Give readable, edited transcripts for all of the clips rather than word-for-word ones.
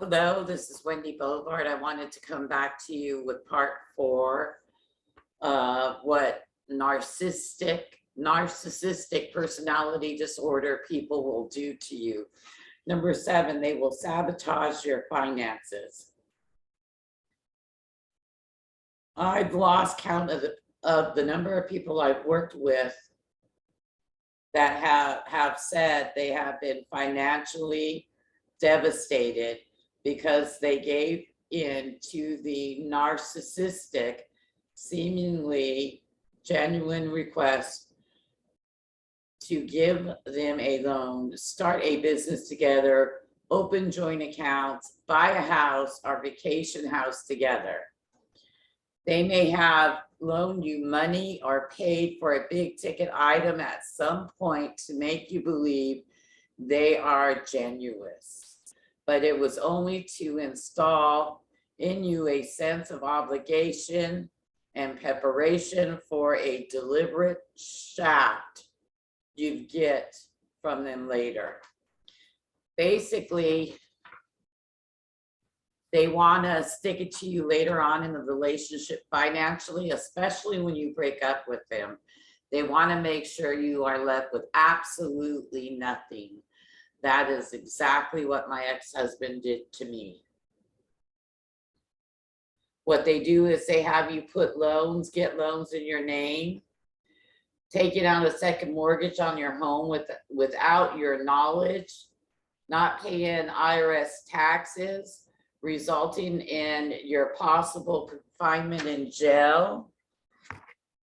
Hello, this is Wendy Boulevard. I wanted to come back to you with part 4 of what narcissistic personality disorder people will do to you. Number 7, they will sabotage your finances. I've lost count of the number of people I've worked with that have said they have been financially devastated because they gave in to the narcissistic, seemingly genuine request to give them a loan, start a business together, open joint accounts, buy a house or vacation house together. They may have loaned you money or paid for a big ticket item at some point to make you believe they are genuine. But it was only to install in you a sense of obligation and preparation for a deliberate shaft you'd get from them later. Basically, they want to stick it to you later on in the relationship financially, especially when you break up with them. They want to make sure you are left with absolutely nothing. That is exactly what my ex-husband did to me. What they do is they have you put loans, get loans in your name, taking out a second mortgage on your home without your knowledge, not paying IRS taxes, resulting in your possible confinement in jail,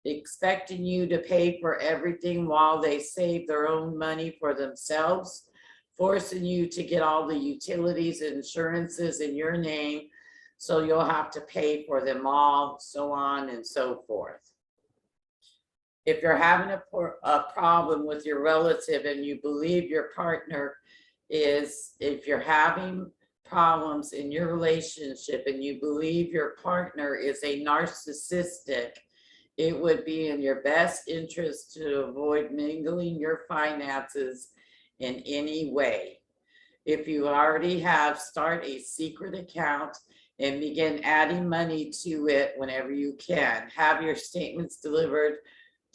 expecting you to pay for everything while they save their own money for themselves, forcing you to get all the utilities and insurances in your name, so you'll have to pay for them all, so on and so forth. If you're having a problem with your relative and you believe your partner is, if you're having problems in your relationship and you believe your partner is a narcissistic, it would be in your best interest to avoid mingling your finances in any way. If you already have, start a secret account and begin adding money to it whenever you can. Have your statements delivered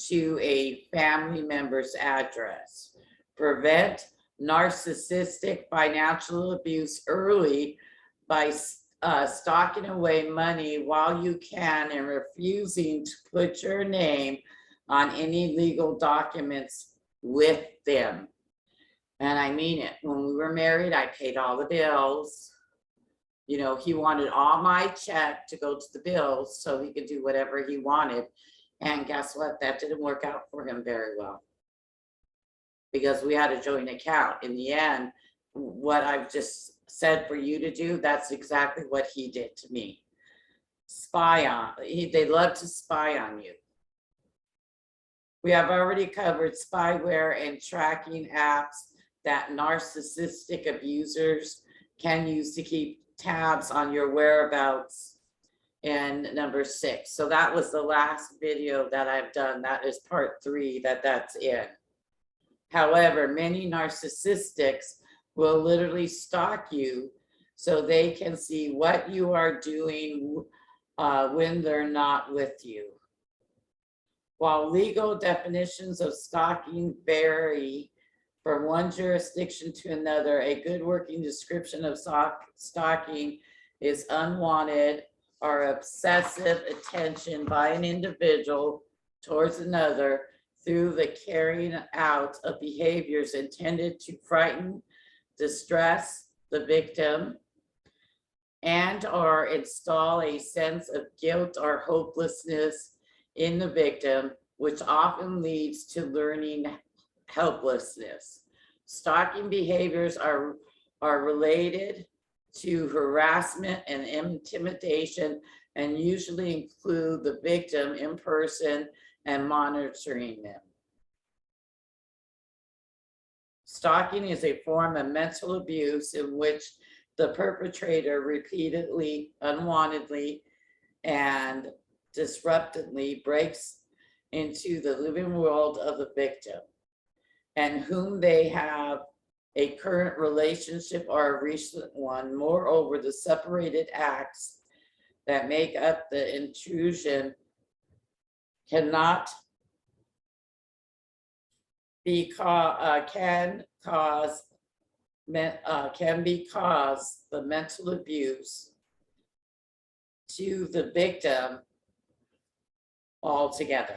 to a family member's address. Prevent narcissistic financial abuse early by stocking away money while you can and refusing to put your name on any legal documents with them. And I mean it. When we were married, I paid all the bills. You know, he wanted all my check to go to the bills so he could do whatever he wanted. And guess what? That didn't work out for him very well, because we had a joint account. In the end, what I've just said for you to do, that's exactly what he did to me. Spy on, they love to spy on you. We have already covered spyware and tracking apps that narcissistic abusers can use to keep tabs on your whereabouts, and number 6. So that was the last video that I've done. That is part 3 that's in. However, many narcissistics will literally stalk you so they can see what you are doing when they're not with you. While legal definitions of stalking vary from one jurisdiction to another, a good working description of stalking is unwanted or obsessive attention by an individual towards another through the carrying out of behaviors intended to frighten, distress the victim, and or install a sense of guilt or hopelessness in the victim, which often leads to learning helplessness. Stalking behaviors are related to harassment and intimidation and usually include the victim in person and monitoring them. Stalking is a form of mental abuse in which the perpetrator repeatedly, unwantedly, and disruptively breaks into the living world of the victim, and whom they have a current relationship or a recent one. Moreover, the separated acts that make up the intrusion cannot be can be cause the mental abuse to the victim altogether.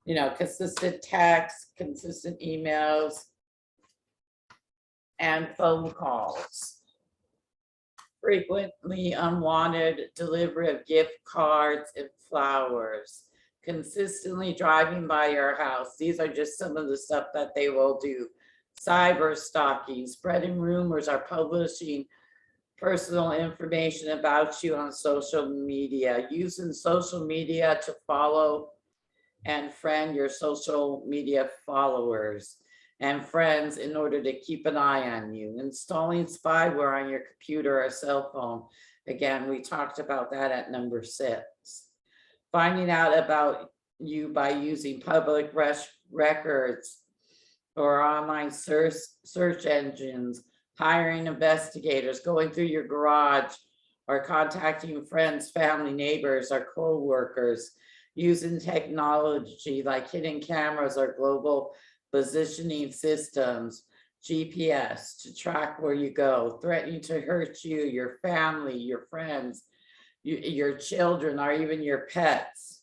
You know, consistent texts, consistent emails, and phone calls. Frequently unwanted delivery of gift cards and flowers. Consistently driving by your house. These are just some of the stuff that they will do. Cyber stalking, spreading rumors, or publishing personal information about you on social media. Using social media to follow and friend your social media followers and friends in order to keep an eye on you. Installing spyware on your computer or cell phone. Again, we talked about that at number 6. Finding out about you by using public records or online search engines, hiring investigators, going through your garage, or contacting friends, family, neighbors, or co-workers, using technology like hidden cameras or global positioning systems, GPS, to track where you go, threatening to hurt you, your family, your friends, your children, or even your pets.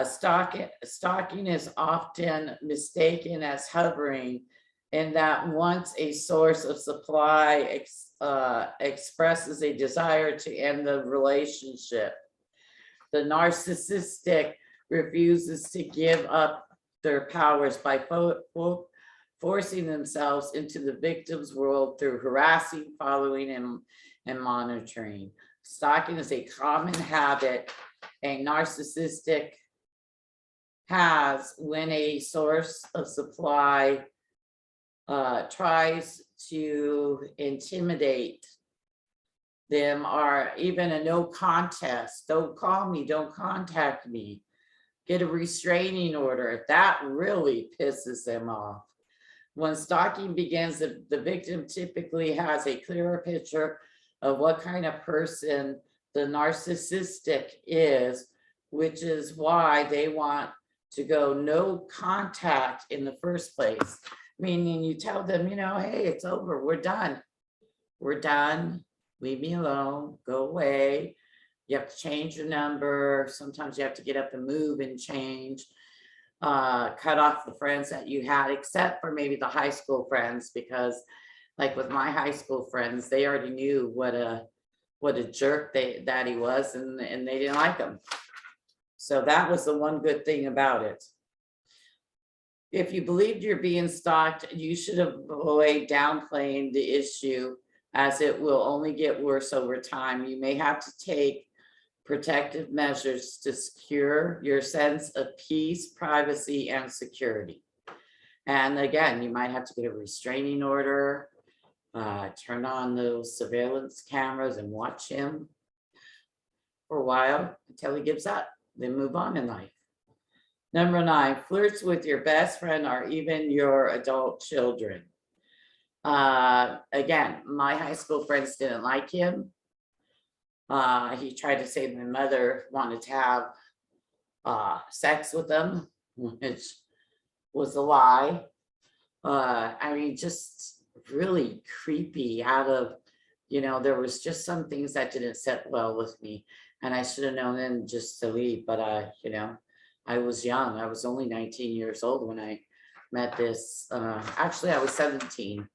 Stalking is often mistaken as hovering, in that once a source of supply expresses a desire to end the relationship, the narcissistic refuses to give up their powers by forcing themselves into the victim's world through harassing, following, and monitoring. Stalking is a common habit a narcissistic has when a source of supply tries to intimidate them, or even a no contest, don't call me, don't contact me, get a restraining order. That really pisses them off. When stalking begins, the victim typically has a clearer picture of what kind of person the narcissistic is, which is why they want to go no contact in the first place. Meaning you tell them, you know, hey, it's over, we're done. We're done, leave me alone, go away. You have to change your number. Sometimes you have to get up and move and change. Cut off the friends that you had, except for maybe the high school friends, because like with my high school friends, they already knew what a jerk that he was, and they didn't like him. So that was the one good thing about it. If you believed you're being stalked, you should avoid downplaying the issue, as it will only get worse over time. You may have to take protective measures to secure your sense of peace, privacy, and security. And again, you might have to get a restraining order, turn on those surveillance cameras and watch him for a while until he gives up, then move on in life. Number 9, flirts with your best friend or even your adult children. Again, my high school friends didn't like him. He tried to say my mother wanted to have sex with him, which was a lie. I mean, just really creepy out of, you know, there was just some things that didn't sit well with me, and I should have known then just to leave, but you know, I was young. I was only 19 years old when I met this, actually I was 17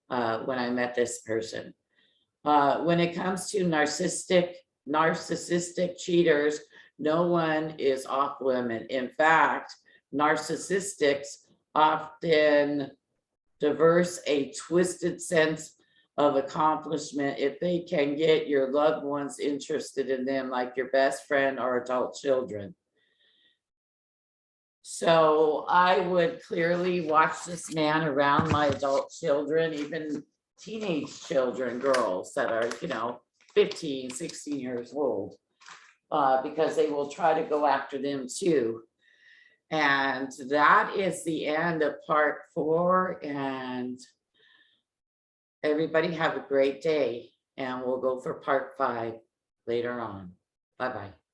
when I met this person. When it comes to narcissistic cheaters, no one is off limit. In fact, narcissistics often diverse a twisted sense of accomplishment if they can get your loved ones interested in them, like your best friend or adult children. So I would clearly watch this man around my adult children, even teenage children, girls that are, you know, 15, 16 years old, because they will try to go after them too. And that is the end of part 4. And everybody have a great day. And we'll go for part 5 later on. Bye-bye.